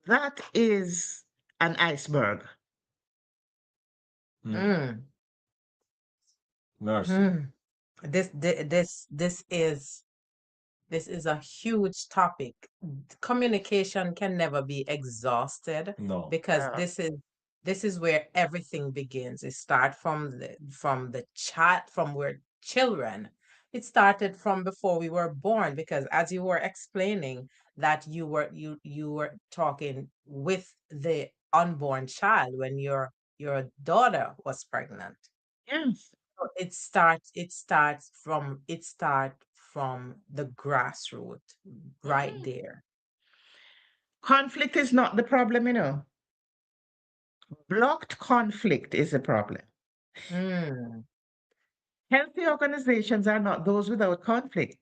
That is an iceberg. Mm. Mm. Mercy. Mm. This is a huge topic. Communication can never be exhausted No. because Uh, this is where everything begins. It starts from the chat from where children. It started from before we were born because as you were explaining that you were talking with the unborn child when your daughter was pregnant. yes. So it start from the grassroots right Mhm. there. Conflict is not the problem, you know. Blocked conflict is the problem. Mm, Healthy organizations are not those without conflict.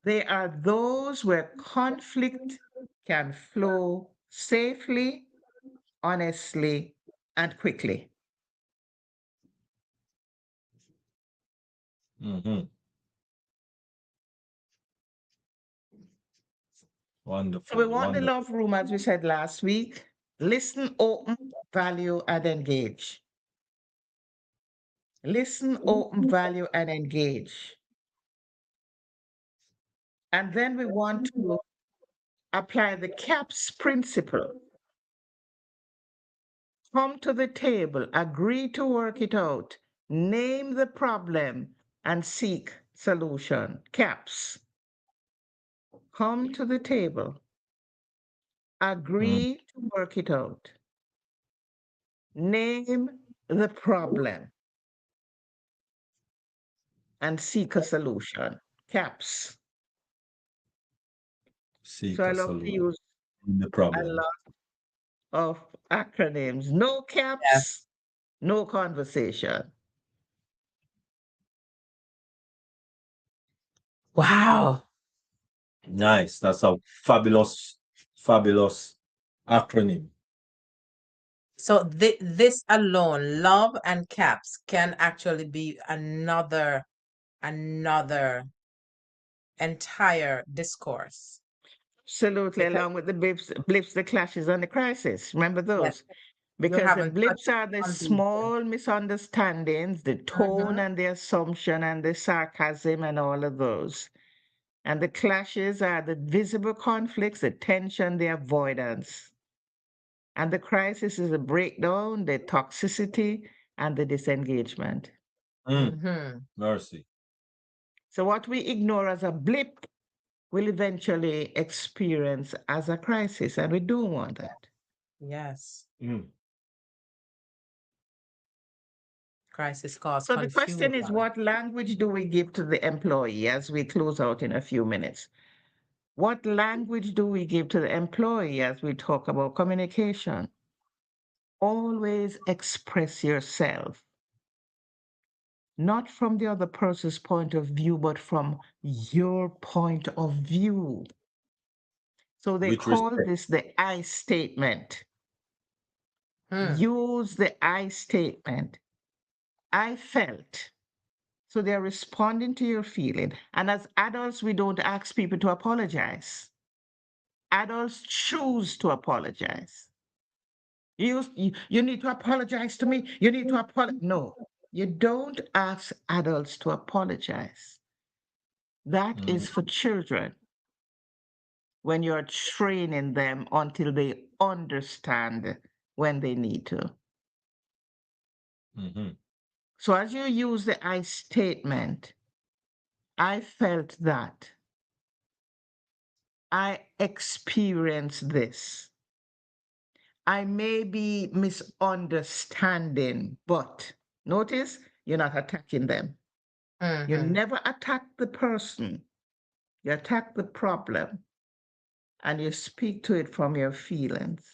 They are those where conflict can flow safely, honestly, and quickly. Mm-hmm. So we Wonderful. want the Wonderful. love room, as we said last week. Listen, open, value, and engage. Listen, open, value, and engage. And then we want to apply the CAPS principle. Come to the table, agree to work it out, name the problem, and seek solution. CAPS. Come to the table, Mm. agree to work it out, name the problem, and seek a solution. CAPS. So Seek I a love to solution use in the a problem. lot of acronyms. No yes. CAPS, no conversation. Wow. Nice. That's a fabulous, fabulous acronym. So this alone, love and caps, can actually be another entire discourse Absolutely, because along with the blips, the clashes, and the crisis. Remember yes, those? you Because the haven't touched blips are the on these yet. small misunderstandings, the tone Mm-hmm. and the assumption and the sarcasm and all of those. And the clashes are the visible conflicts, the tension, the avoidance. And the crisis is the breakdown, the toxicity, and the disengagement. Mm. Mm-hmm. Mercy. So, what we ignore as a blip will eventually experience as a crisis, and we don't want that. Yes. Mm. Crisis cause So, the question is, confusion. what language do we give to the employee as we close out in a few minutes? What language do we give to the employee as we talk about communication? Always express yourself, not from the other person's point of view, but from your point of view. So they With call respect. this the I statement. Hmm. use the I statement. I felt. So they're responding to your feeling. And as adults, we don't ask people to apologize. Adults choose to apologize. You need to apologize to me. You need to apologize. No, you don't ask adults to apologize. That Mm-hmm. is for children when you're training them until they understand when they need to. Mm-hmm. So as you use the I statement, I felt that. I experienced this. I may be misunderstanding, but notice you're not attacking them. You Mm-hmm. never attack the person, you attack the problem and you speak to it from your feelings.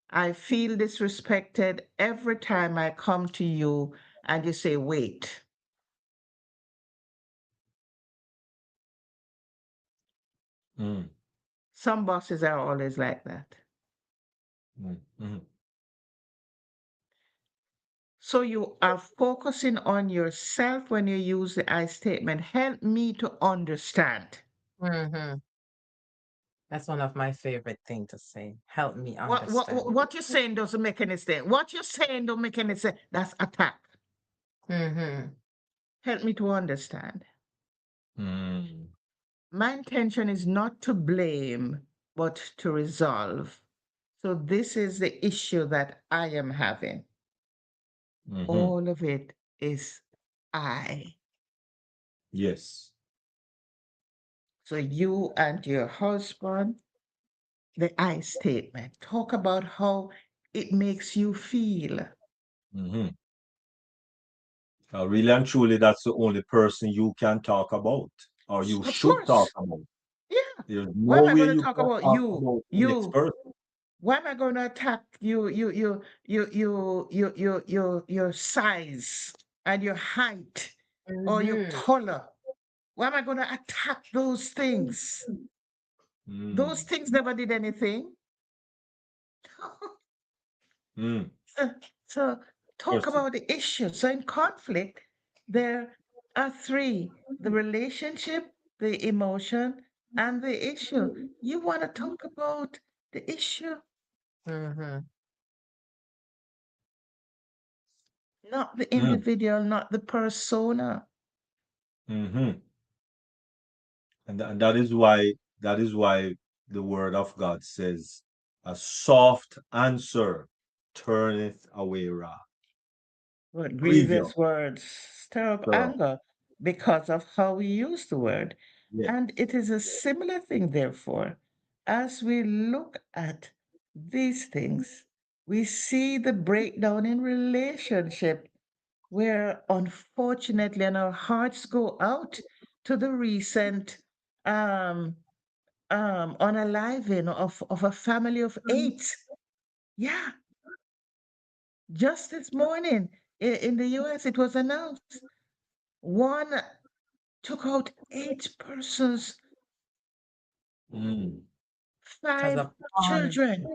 I feel disrespected every time I come to you and you say, wait. Mm-hmm. Some bosses are always like that. Mm-hmm. So you are focusing on yourself when you use the I statement. Help me to understand. Mm-hmm. That's one of my favorite thing to say. Help me What understand. what you're saying doesn't make any sense. What you're saying don't make any sense. That's attack. Mm-hmm. Help me to understand. Mm-hmm. My intention is not to blame, but to resolve. So this is the issue that I am having. Mm-hmm. All of it is I. Yes. So you and your husband, the I statement. Talk about how it makes you feel. Mm-hmm. Really and truly, that's the only person you can talk about, or you Of should talk course. about. Yeah. There's Why am no I way going to you talk can about talk you? about the next You. person. Why am I going to attack your size and your height or your Mm-hmm. color? Why am I going to attack those things? Those Mm. things never did anything. Mm. So, so talk Person. about the issue. So in conflict, there are three: the relationship, the emotion, and the issue. You want to talk about the issue, Mm-hmm. not the Mm. individual, not the persona. Mm-hmm. And that is why the word of God says, "A soft answer turneth away wrath." What Grievous. grievous words stir up So, anger because of how we use the word. yeah. And it is a similar thing, therefore, as we look at these things, we see the breakdown in relationship where, unfortunately, and our hearts go out to the recent um, unaliving of a family of eight. Yeah, just this morning in the US, it was announced. One took out eight persons, Mm. Because five of children,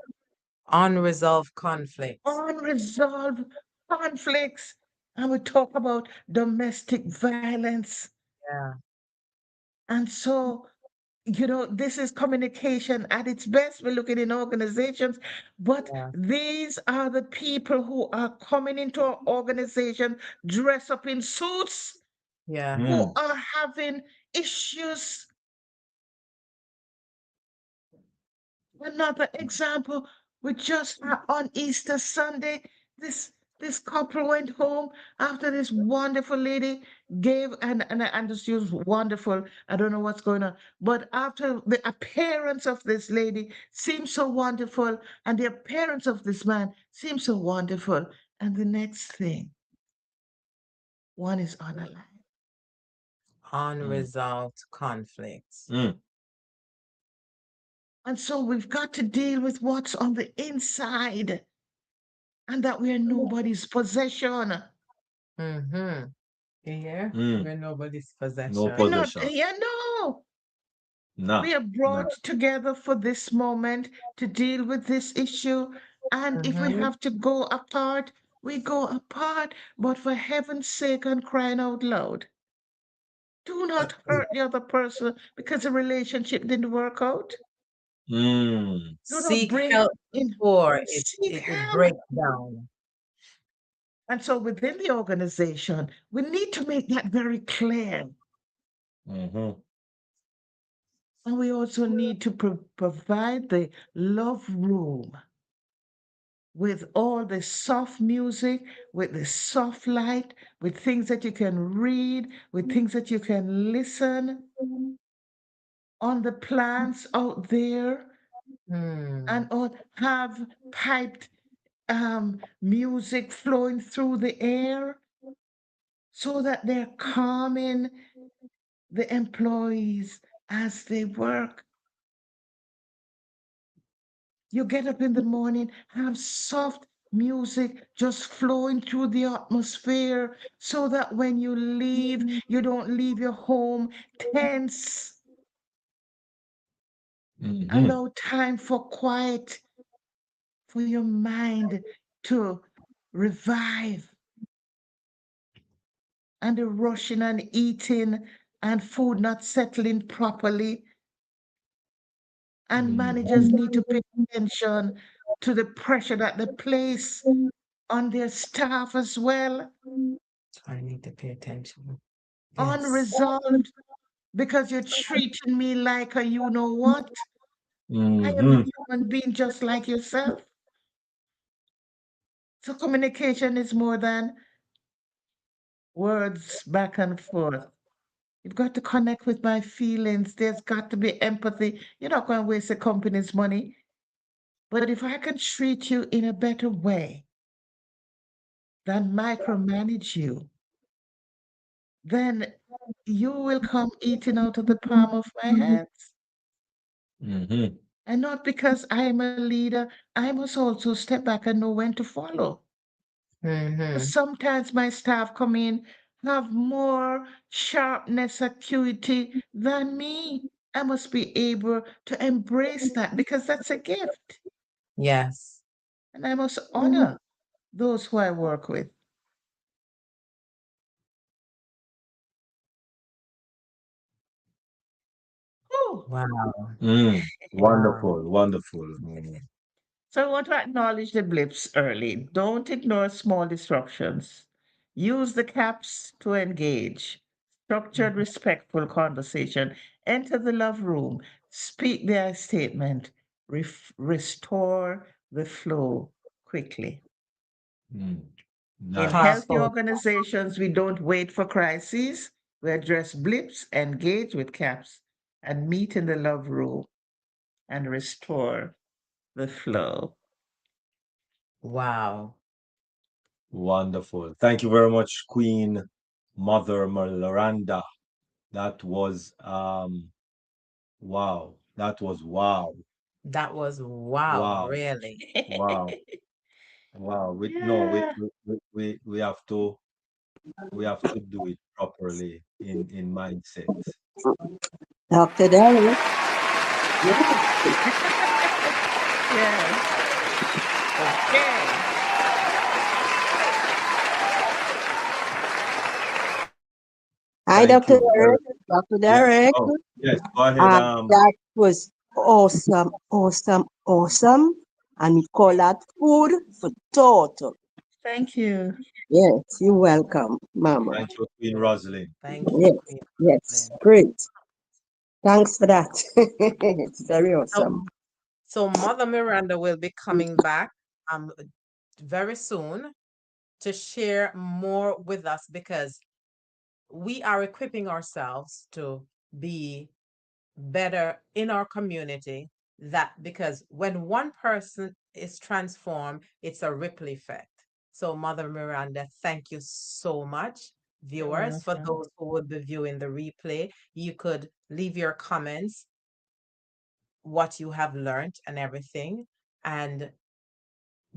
unresolved conflicts. unresolved conflicts. And we talk about domestic violence. Yeah. And so, this is communication at its best. We look at in organizations, but Yeah. these are the people who are coming into our organization dressed up in suits, Yeah. who Mm. are having issues. Another example, we just on Easter Sunday, this couple went home after this wonderful lady gave and this was wonderful. I don't know what's going on, but after the appearance of this lady seemed so wonderful, and the appearance of this man seemed so wonderful, and the next thing, one is unalive. Mm. Unresolved conflicts. Mm. And so we've got to deal with what's on the inside, and that we are nobody's possession. Mm-hmm. You hear? Mm. We're nobody's No We're possession. not, possession. yeah, no. Nah. We are Nah. brought together for this moment to deal with this issue. And if we Mm-hmm. have to go apart, we go apart. But for heaven's sake, and crying out loud, do not hurt the other person because the relationship didn't work out. Mm. Do not Seek bring help in, before seek it help. breaks down. And so within the organization, we need to make that very clear. Mm-hmm. And we also need to provide the love room with all the soft music, with the soft light, with things that you can read, with things that you can listen on the plants out there, Hmm. and all have piped music flowing through the air so that they're calming the employees as they work. You get up in the morning, have soft music just flowing through the atmosphere so that when you leave, you don't leave your home tense. Mm-hmm. Allow time for quiet, for your mind to revive, and the rushing and eating and food not settling properly. And managers need to pay attention to the pressure that they place on their staff as well. So I need to pay attention. Yes. Unresolved because you're treating me like a you know what. I am a Mm-hmm. human being just like yourself. So communication is more than words back and forth. You've got to connect with my feelings. There's got to be empathy. You're not going to waste the company's money. But if I can treat you in a better way than micromanage you, then you will come eating out of the palm of my hands. Mm-hmm. And not because I am a leader, I must also step back and know when to follow. Mm-hmm. Sometimes my staff come in, have more sharpness, acuity than me. I must be able to embrace that because that's a gift. Yes. And I must honor those who I work with. Whew. Wow. Mm. Wow. Wonderful, wonderful. Mm. So I want to acknowledge the blips early. Don't ignore small disruptions. Use the caps to engage. Structured, Mhm. respectful conversation. Enter the love room. Speak their statement. Restore the flow quickly. Mm. In Nice. healthy Powerful. organizations, we don't wait for crises. We address blips, engage with caps, and meet in the love room and restore the flow. Wow. Wonderful. Thank you very much, Queen Mother Miranda. That was wow. That was wow. That was wow, Wow. really. Wow. Wow. We no, Yeah. we have to do it properly in mindset. Dr. Derek, Yes. Okay. hi, Thank Dr. you very Derek. Dr. yes. Derek, Oh, yes. Go ahead. that was awesome, awesome, awesome. And we call that food for thought. Thank you. Yes, you're welcome, Mama. Thank you, Queen Rosalind. Thank you, Yes, Queen yes, Lynn. great. Thanks for that. It's very So, awesome. so Mother Miranda will be coming back um very soon to share more with us because we are equipping ourselves to be better in our community, that because when one person is transformed, it's a ripple effect. So Mother Miranda, thank you so much. You're Viewers, for welcome. those who would be viewing the replay, you could leave your comments, what you have learned and everything. And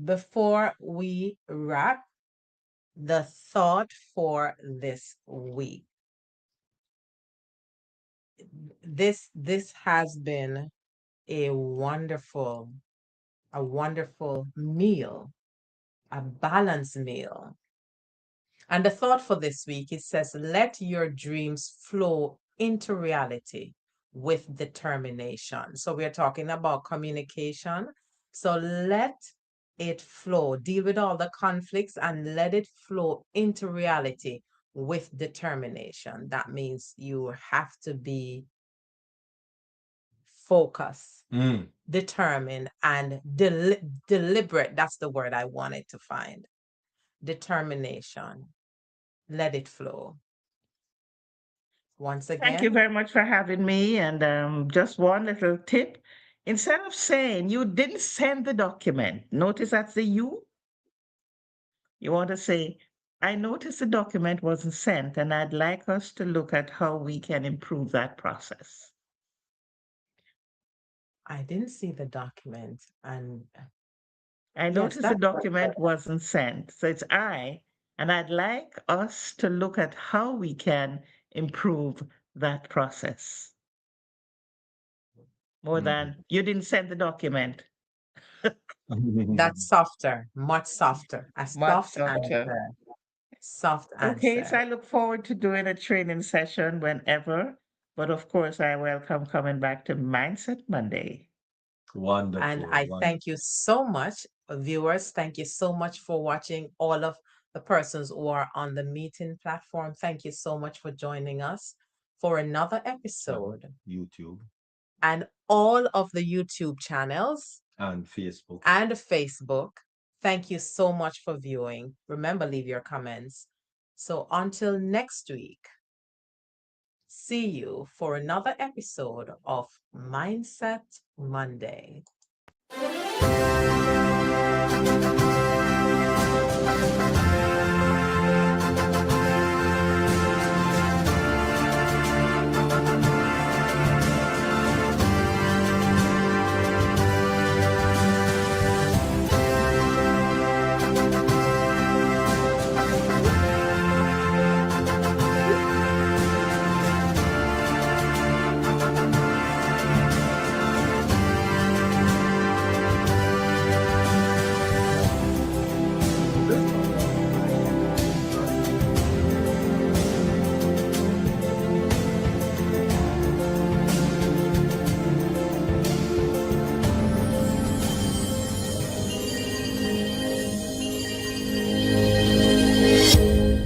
before we wrap, the thought for this week. This has been a wonderful a wonderful meal, a balanced meal. And the thought for this week, it says, let your dreams flow into reality with determination. So we're talking about communication. So let it flow, deal with all the conflicts and let it flow into reality with determination. That means you have to be focused, determined, and deliberate. That's the word I wanted to find. Determination. Let it flow. Once Thank you again, very much for having me. And just one little tip. Instead of saying you didn't send the document, notice that's the you. You want to say, I noticed the document wasn't sent, and I'd like us to look at how we can improve that process. I didn't see the document. And I yes, noticed the that's document wasn't sent. So it's I, and I'd like us to look at how we can improve that process. More than you didn't send the document. that's softer, much softer. A Much soft softer. answer. Soft Okay, so answer. I look forward to doing a training session whenever. But of course, I welcome coming back to Mindset Monday. And Wonderful, I wonderful. thank you so much, viewers. Thank you so much for watching, all of the persons who are on the meeting platform. Thank you so much for joining us for another episode. YouTube And all of the YouTube channels and Facebook. and Facebook. Thank you so much for viewing. Remember, leave your comments. So until next week, see you for another episode of Mindset Monday.